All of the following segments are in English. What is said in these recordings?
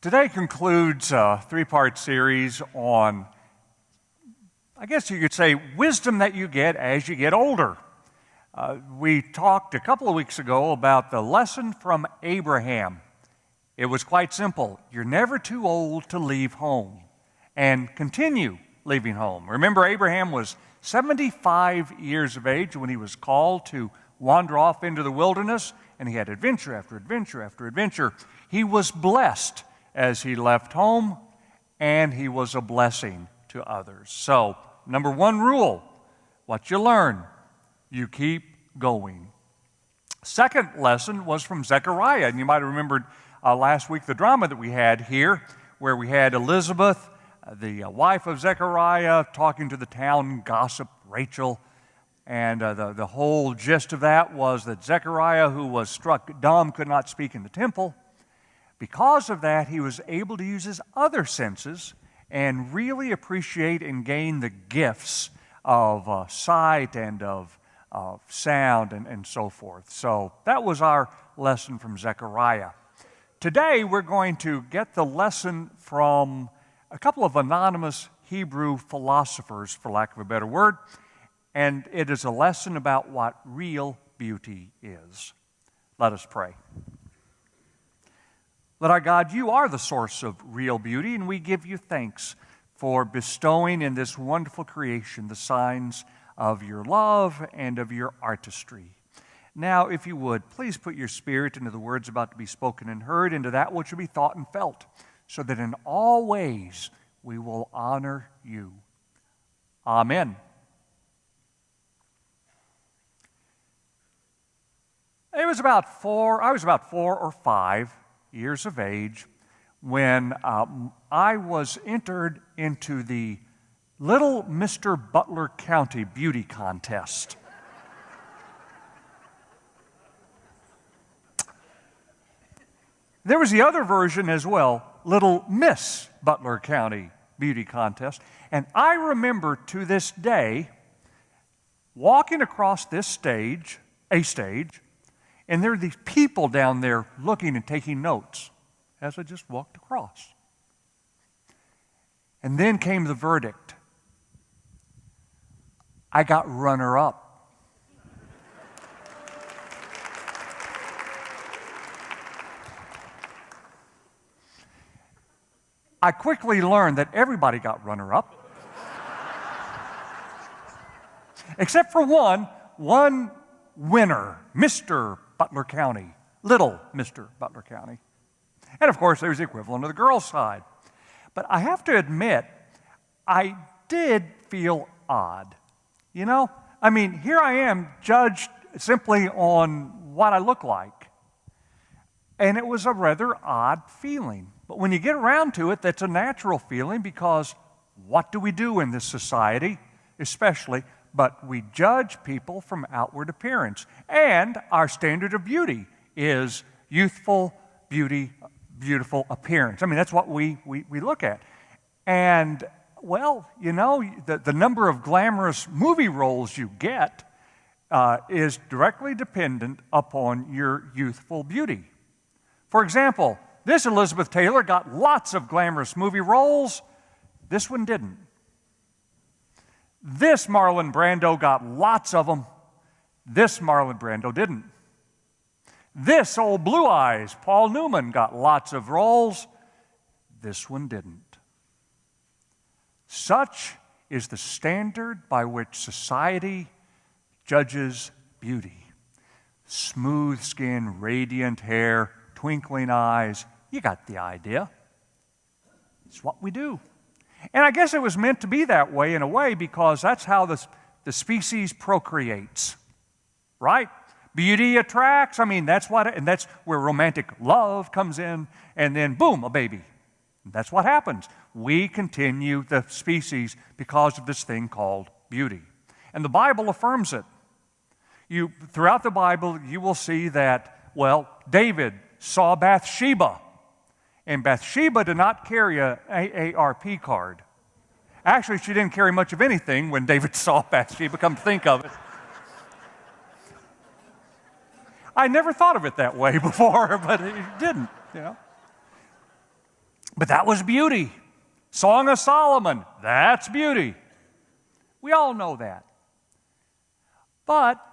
Today concludes a three-part series on, I guess you could say, wisdom that you get as you get older. We talked a couple of weeks ago about the lesson from Abraham. It was quite simple. You're never too old to leave home and continue leaving home. Remember, Abraham was 75 years of age when he was called to wander off into the wilderness, and he had adventure after adventure after adventure. He was blessed as he left home, and he was a blessing to others. So, number one rule, what you learn, you keep going. Second lesson was from Zechariah, and you might have remembered last week the drama that we had here, where we had Elizabeth, the wife of Zechariah, talking to the town gossip, Rachel, and the whole gist of that was that Zechariah, who was struck dumb, could not speak in the temple. Because of that, he was able to use his other senses and really appreciate and gain the gifts of sight and of sound and so forth. So that was our lesson from Zechariah. Today we're going to get the lesson from a couple of anonymous Hebrew philosophers, for lack of a better word, and it is a lesson about what real beauty is. Let us pray. Lord our God, you are the source of real beauty, and we give you thanks for bestowing in this wonderful creation the signs of your love and of your artistry. Now, if you would, please put your spirit into the words about to be spoken and heard, into that which will be thought and felt, so that in all ways we will honor you. Amen. I was about 4 or 5 years of age when I was entered into the Little Mr. Butler County Beauty Contest. There was the other version as well, Little Miss Butler County Beauty Contest. And I remember to this day walking across this stage, and there are these people down there looking and taking notes as I just walked across. And then came the verdict. I got runner-up. I quickly learned that everybody got runner-up. Except for one winner, Mr. Butler County, Little Mr. Butler County. And of course, there's the equivalent of the girls' side. But I have to admit, I did feel odd. You know, I mean, here I am judged simply on what I look like. And it was a rather odd feeling. But when you get around to it, that's a natural feeling, because what do we do in this society, especially? But we judge people from outward appearance. And our standard of beauty is youthful beauty, beautiful appearance. I mean, that's what we look at. And, well, you know, the number of glamorous movie roles you get is directly dependent upon your youthful beauty. For example, this Elizabeth Taylor got lots of glamorous movie roles. This one didn't. This Marlon Brando got lots of them. This Marlon Brando didn't. This old Blue Eyes, Paul Newman, got lots of roles. This one didn't. Such is the standard by which society judges beauty. Smooth skin, radiant hair, twinkling eyes. You got the idea. It's what we do. And I guess it was meant to be that way in a way, because that's how the species procreates, right? Beauty attracts. I mean, that's where romantic love comes in, and then boom, a baby. That's what happens. We continue the species because of this thing called beauty. And the Bible affirms it. Throughout the Bible, you will see that, well, David saw Bathsheba, and Bathsheba did not carry a AARP card. Actually, she didn't carry much of anything when David saw Bathsheba, come to think of it. I never thought of it that way before, but it didn't, you know. But that was beauty. Song of Solomon, that's beauty. We all know that. But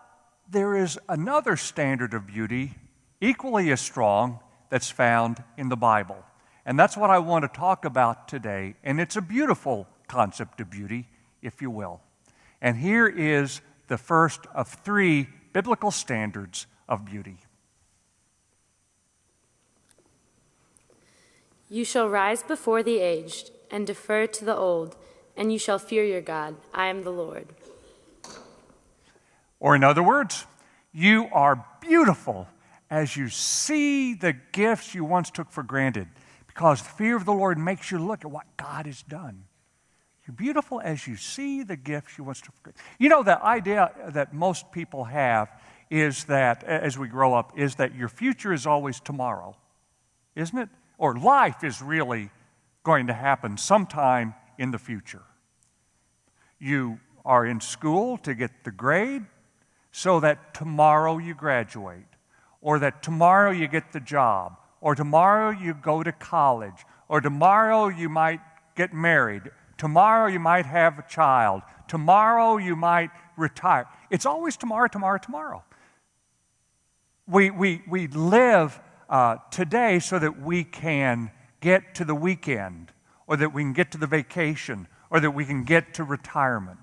there is another standard of beauty, equally as strong, that's found in the Bible. And that's what I want to talk about today. And it's a beautiful concept of beauty, if you will. And here is the first of 3 biblical standards of beauty. You shall rise before the aged and defer to the old, and you shall fear your God. I am the Lord. Or in other words, you are beautiful as you see the gifts you once took for granted, because the fear of the Lord makes you look at what God has done. You're beautiful as you see the gifts you once took for granted. You know, the idea that most people have is that, as we grow up, is that your future is always tomorrow, isn't it? Or life is really going to happen sometime in the future. You are in school to get the grade so that tomorrow you graduate, or that tomorrow you get the job, or tomorrow you go to college, or tomorrow you might get married, tomorrow you might have a child, tomorrow you might retire. It's always tomorrow, tomorrow, tomorrow. We live today so that we can get to the weekend, or that we can get to the vacation, or that we can get to retirement.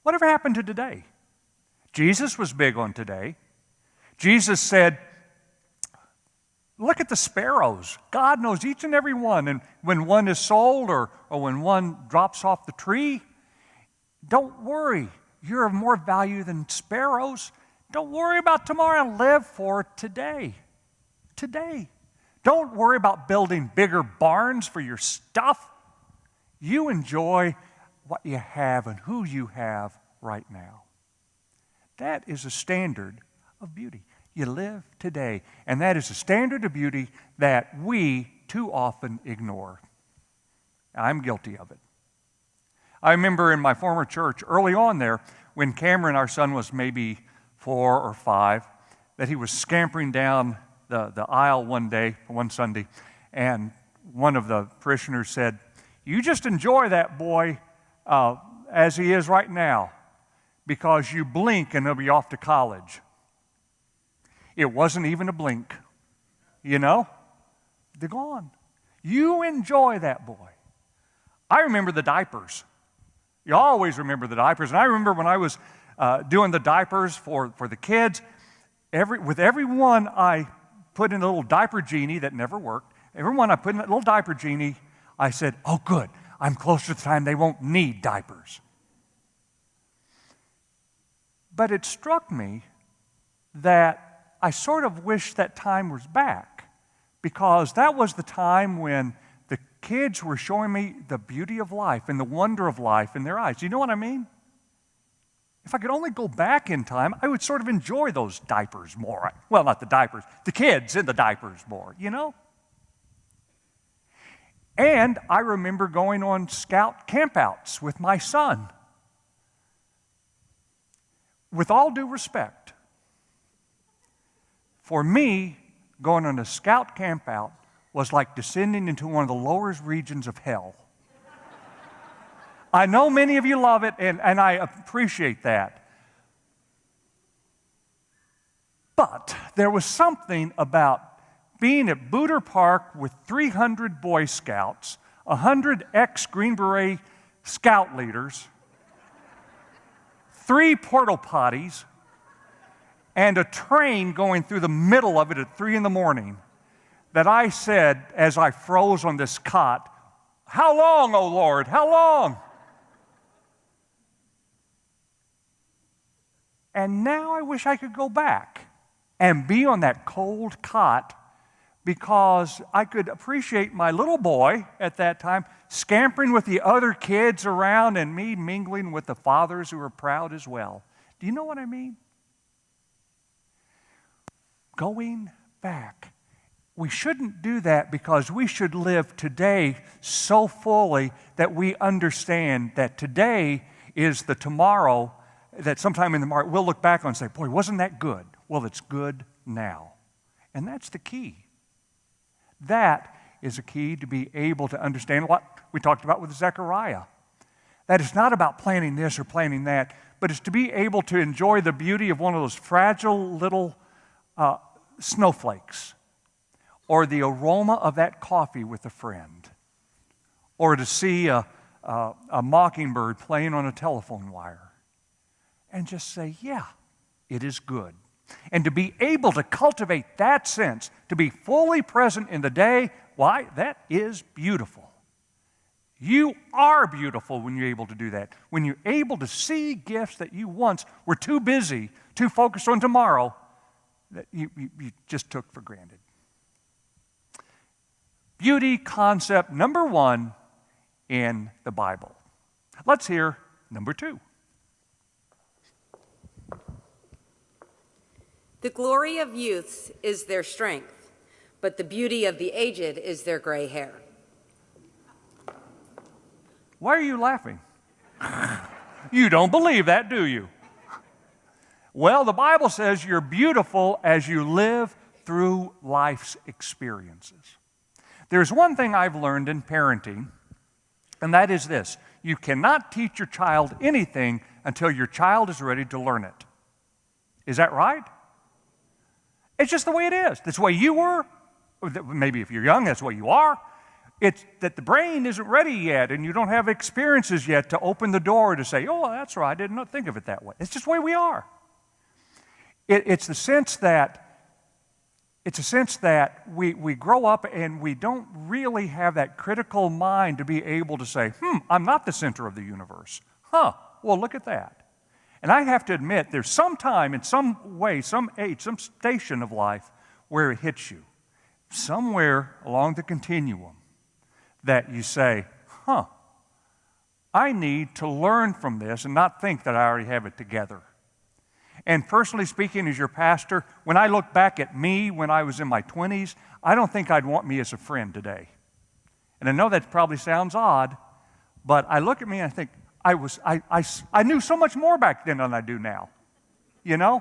Whatever happened to today? Jesus was big on today. Jesus said, look at the sparrows. God knows each and every one. And when one is sold or when one drops off the tree, don't worry. You're of more value than sparrows. Don't worry about tomorrow. Live for today. Today. Don't worry about building bigger barns for your stuff. You enjoy what you have and who you have right now. That is a standard of beauty. You live today. And that is a standard of beauty that we too often ignore. I'm guilty of it. I remember in my former church, early on there, when Cameron, our son, was maybe 4 or 5, that he was scampering down the aisle one Sunday, and one of the parishioners said, "You just enjoy that boy as he is right now, because you blink and he'll be off to college." It wasn't even a blink, you know? They're gone. You enjoy that boy. I remember the diapers. You always remember the diapers. And I remember when I was doing the diapers for the kids, with every one I put in a little diaper genie that never worked. Every one I put in a little diaper genie, I said, oh, good, I'm close to the time they won't need diapers. But it struck me that I sort of wish that time was back, because that was the time when the kids were showing me the beauty of life and the wonder of life in their eyes. Do you know what I mean? If I could only go back in time, I would sort of enjoy those diapers more. Well, not the diapers, the kids in the diapers more, you know? And I remember going on scout campouts with my son. With all due respect, for me, going on a scout campout was like descending into one of the lowest regions of hell. I know many of you love it, and I appreciate that. But there was something about being at Booter Park with 300 Boy Scouts, 100 ex-Green Beret scout leaders, 3 porta potties, and a train going through the middle of it at 3 in the morning, that I said, as I froze on this cot, "How long, O Lord, how long?" And now I wish I could go back and be on that cold cot, because I could appreciate my little boy at that time scampering with the other kids around, and me mingling with the fathers who were proud as well. Do you know what I mean? Going back. We shouldn't do that, because we should live today so fully that we understand that today is the tomorrow, that sometime in the tomorrow we'll look back on and say, boy, wasn't that good? Well, it's good now. And that's the key. That is a key to be able to understand what we talked about with Zechariah. That it's not about planning this or planning that, but it's to be able to enjoy the beauty of one of those fragile little snowflakes, or the aroma of that coffee with a friend, or to see a mockingbird playing on a telephone wire, and just say, yeah, it is good. And to be able to cultivate that sense, to be fully present in the day, why? That is beautiful. You are beautiful when you're able to do that. When you're able to see gifts that you once were too busy, too focused on tomorrow, that you just took for granted. Beauty concept number 1 in the Bible. Let's hear number 2. The glory of youths is their strength, but the beauty of the aged is their gray hair. Why are you laughing? You don't believe that, do you? Well, the Bible says you're beautiful as you live through life's experiences. There's one thing I've learned in parenting, and that is this: you cannot teach your child anything until your child is ready to learn it. Is that right? It's just the way it is. That's the way you were. Maybe if you're young, that's the way you are. It's that the brain isn't ready yet, and you don't have experiences yet to open the door to say, oh, that's right, I did not think of it that way. It's just the way we are. It's a sense that we grow up and we don't really have that critical mind to be able to say, I'm not the center of the universe. Well, look at that. And I have to admit, there's some time, in some way, some age, some station of life where it hits you. Somewhere along the continuum that you say, I need to learn from this and not think that I already have it together. And personally speaking, as your pastor, when I look back at me when I was in my 20s, I don't think I'd want me as a friend today. And I know that probably sounds odd, but I look at me and I think, I knew so much more back then than I do now, you know?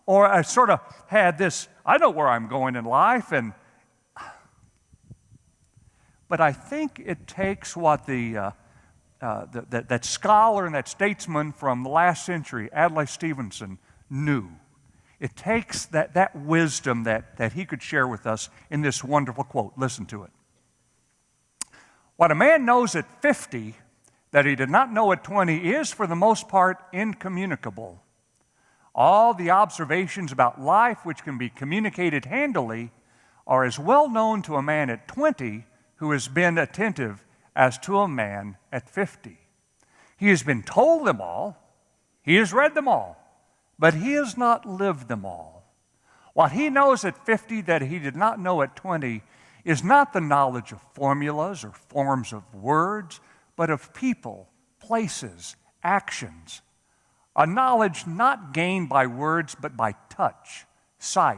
Or I sort of had this, I know where I'm going in life, but I think it takes what that scholar and that statesman from the last century, Adlai Stevenson, knew. It takes that wisdom that he could share with us in this wonderful quote. Listen to it. What a man knows at 50 that he did not know at 20 is, for the most part, incommunicable. All the observations about life which can be communicated handily are as well known to a man at 20 who has been attentive as to a man at 50. He has been told them all, he has read them all, but he has not lived them all. What he knows at 50 that he did not know at 20 is not the knowledge of formulas or forms of words, but of people, places, actions. A knowledge not gained by words, but by touch, sight,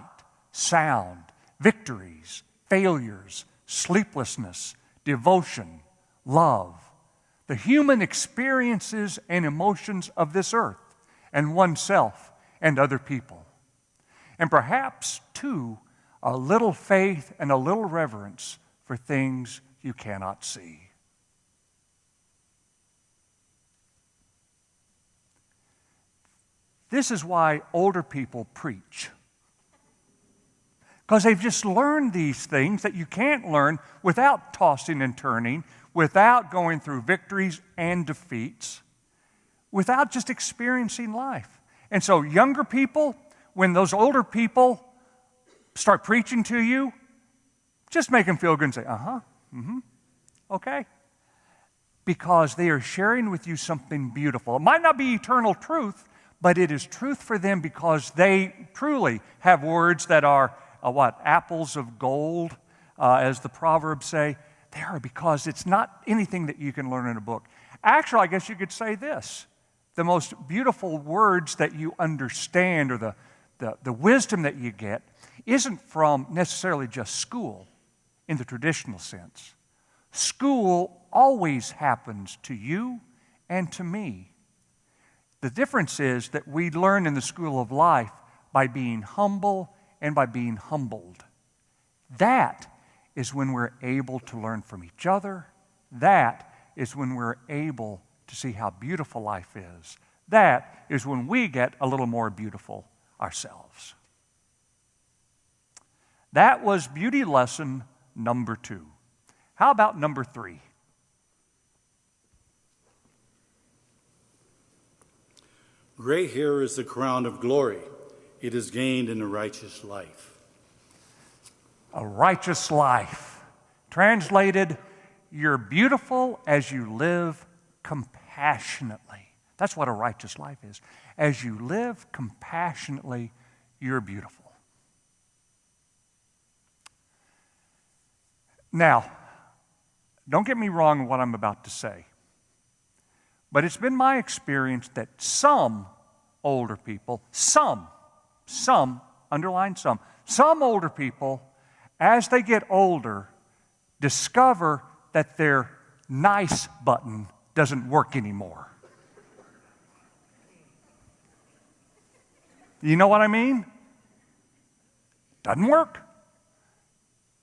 sound, victories, failures, sleeplessness, devotion, love, the human experiences and emotions of this earth and oneself and other people. And perhaps, too, a little faith and a little reverence for things you cannot see. This is why older people preach. Because they've just learned these things that you can't learn without tossing and turning, without going through victories and defeats, without just experiencing life. And so younger people, when those older people start preaching to you, just make them feel good and say, okay. Because they are sharing with you something beautiful. It might not be eternal truth, but it is truth for them because they truly have words that are apples of gold, as the Proverbs say. They are, because it's not anything that you can learn in a book. Actually, I guess you could say this. The most beautiful words that you understand, or the wisdom that you get, isn't from necessarily just school in the traditional sense. School always happens to you and to me. The difference is that we learn in the school of life by being humble and by being humbled. That is when we're able to learn from each other. That is when we're able to see how beautiful life is. That is when we get a little more beautiful ourselves. That was beauty lesson number 2. How about number 3? Gray hair is the crown of glory. It is gained in a righteous life. A righteous life. Translated, you're beautiful as you live compassionately. That's what a righteous life is. As you live compassionately, you're beautiful. Now, don't get me wrong in what I'm about to say, but it's been my experience that some older people, some, underline some older people, as they get older, discover that their nice button doesn't work anymore. You know what I mean? Doesn't work.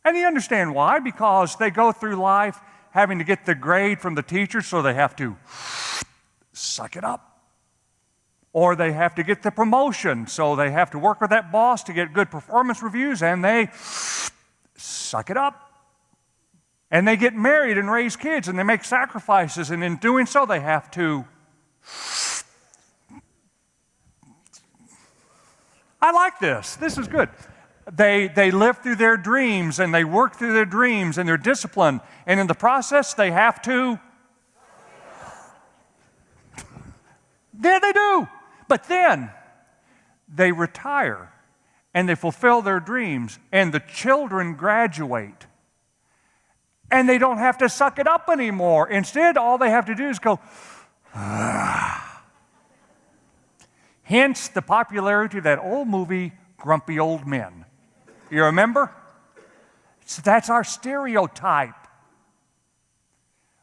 And you understand why? Because they go through life having to get the grade from the teacher, so they have to suck it up. Or they have to get the promotion, so they have to work with that boss to get good performance reviews, and they suck it up. And they get married and raise kids, and they make sacrifices, and in doing so, they have to. I like this. This is good. They live through their dreams, and they work through their dreams, and they're disciplined, and in the process, they have to. There they do. But then they retire and they fulfill their dreams and the children graduate and they don't have to suck it up anymore. Instead, all they have to do is go, ah. Hence the popularity of that old movie, Grumpy Old Men. You remember? So that's our stereotype.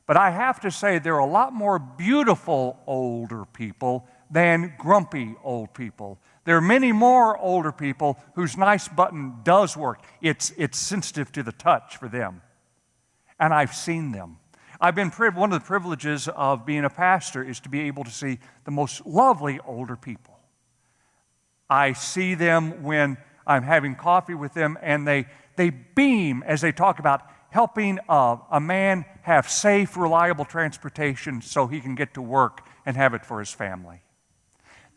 But I have to say there are a lot more beautiful older people than grumpy old people. There are many more older people whose nice button does work. It's sensitive to the touch for them. And I've seen them. One of the privileges of being a pastor is to be able to see the most lovely older people. I see them when I'm having coffee with them, and they beam as they talk about helping a man have safe, reliable transportation so he can get to work and have it for his family.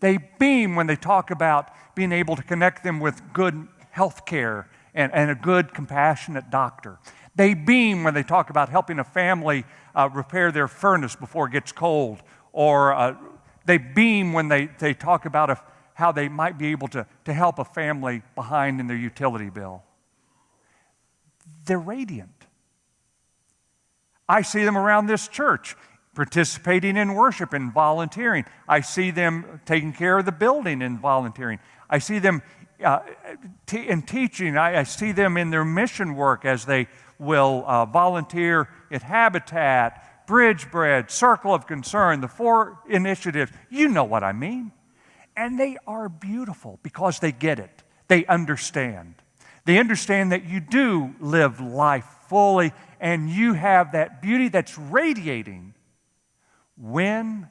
They beam when they talk about being able to connect them with good health care and a good, compassionate doctor. They beam when they talk about helping a family repair their furnace before it gets cold. Or they beam when they talk about how they might be able to help a family behind in their utility bill. They're radiant. I see them around this church, participating in worship and volunteering. I see them taking care of the building and volunteering. I see them in teaching. I see them in their mission work as they will volunteer at Habitat, Bridge Bread, Circle of Concern, the 4 initiatives. You know what I mean. And they are beautiful because they get it. They understand. They understand that you do live life fully and you have that beauty that's radiating when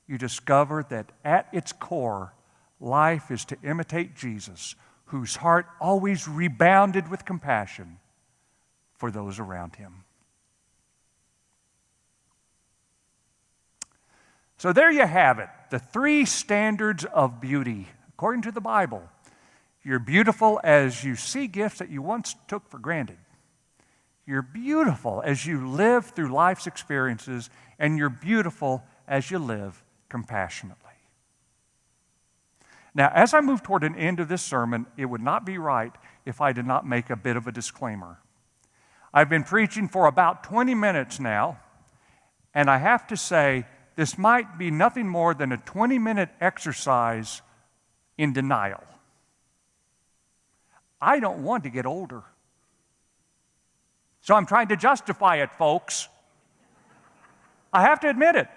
you discover that at its core, life is to imitate Jesus, whose heart always rebounded with compassion for those around him. So there you have it, the 3 standards of beauty, according to the Bible. You're beautiful as you see gifts that you once took for granted. You're beautiful as you live through life's experiences, and you're beautiful as you live compassionately. Now, as I move toward an end of this sermon, it would not be right if I did not make a bit of a disclaimer. I've been preaching for about 20 minutes now, and I have to say, this might be nothing more than a 20-minute exercise in denial. I don't want to get older. So I'm trying to justify it, folks. I have to admit it.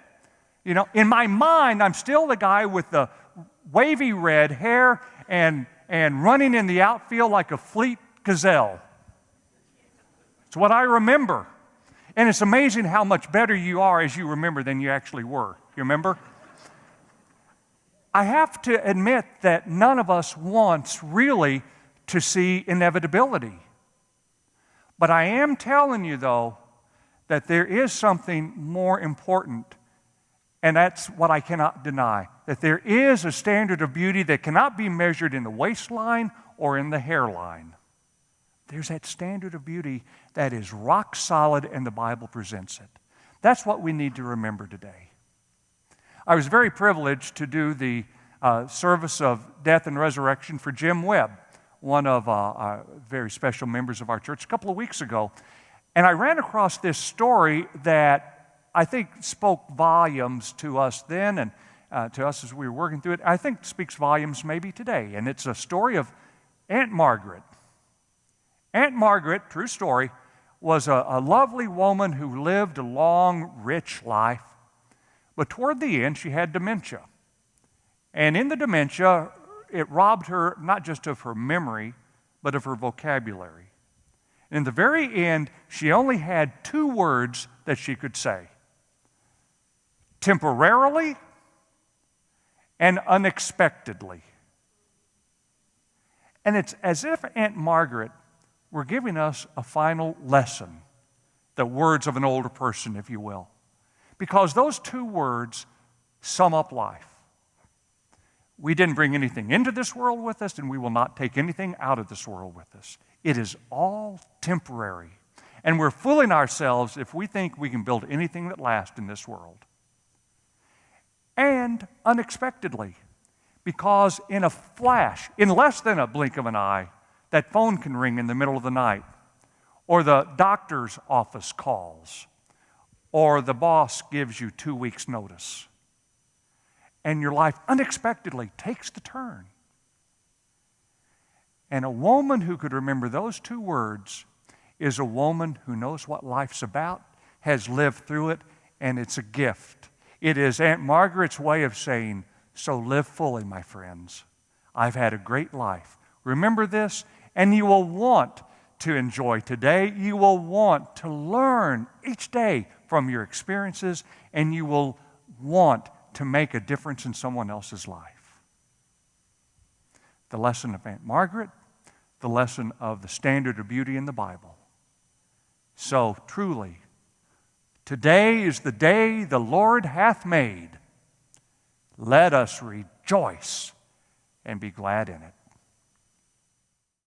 You know, in my mind, I'm still the guy with the wavy red hair and running in the outfield like a fleet gazelle. It's what I remember. And it's amazing how much better you are as you remember than you actually were. You remember? I have to admit that none of us wants really to see inevitability. But I am telling you, though, that there is something more important, and that's what I cannot deny, that there is a standard of beauty that cannot be measured in the waistline or in the hairline. There's that standard of beauty that is rock solid, and the Bible presents it. That's what we need to remember today. I was very privileged to do the service of death and resurrection for Jim Webb, one of our very special members of our church, a couple of weeks ago. And I ran across this story that I think spoke volumes to us then and to us as we were working through it. I think speaks volumes maybe today. And it's a story of Aunt Margaret. Aunt Margaret, true story, was a lovely woman who lived a long, rich life. But toward the end, she had dementia. And in the dementia, it robbed her not just of her memory, but of her vocabulary. And in the very end, she only had 2 words that she could say: temporarily and unexpectedly. And it's as if Aunt Margaret were giving us a final lesson, the words of an older person, if you will. Because those 2 words sum up life. We didn't bring anything into this world with us, and we will not take anything out of this world with us. It is all temporary. And we're fooling ourselves if we think we can build anything that lasts in this world. And unexpectedly, because in a flash, in less than a blink of an eye, that phone can ring in the middle of the night, or the doctor's office calls, or the boss gives you 2 weeks' notice. And your life unexpectedly takes the turn. And a woman who could remember those 2 words is a woman who knows what life's about, has lived through it, and it's a gift. It is Aunt Margaret's way of saying, so live fully, my friends. I've had a great life. Remember this, and you will want to enjoy today. You will want to learn each day from your experiences, and you will want to make a difference in someone else's life. The lesson of Aunt Margaret, the lesson of the standard of beauty in the Bible. So truly, today is the day the Lord hath made. Let us rejoice and be glad in it.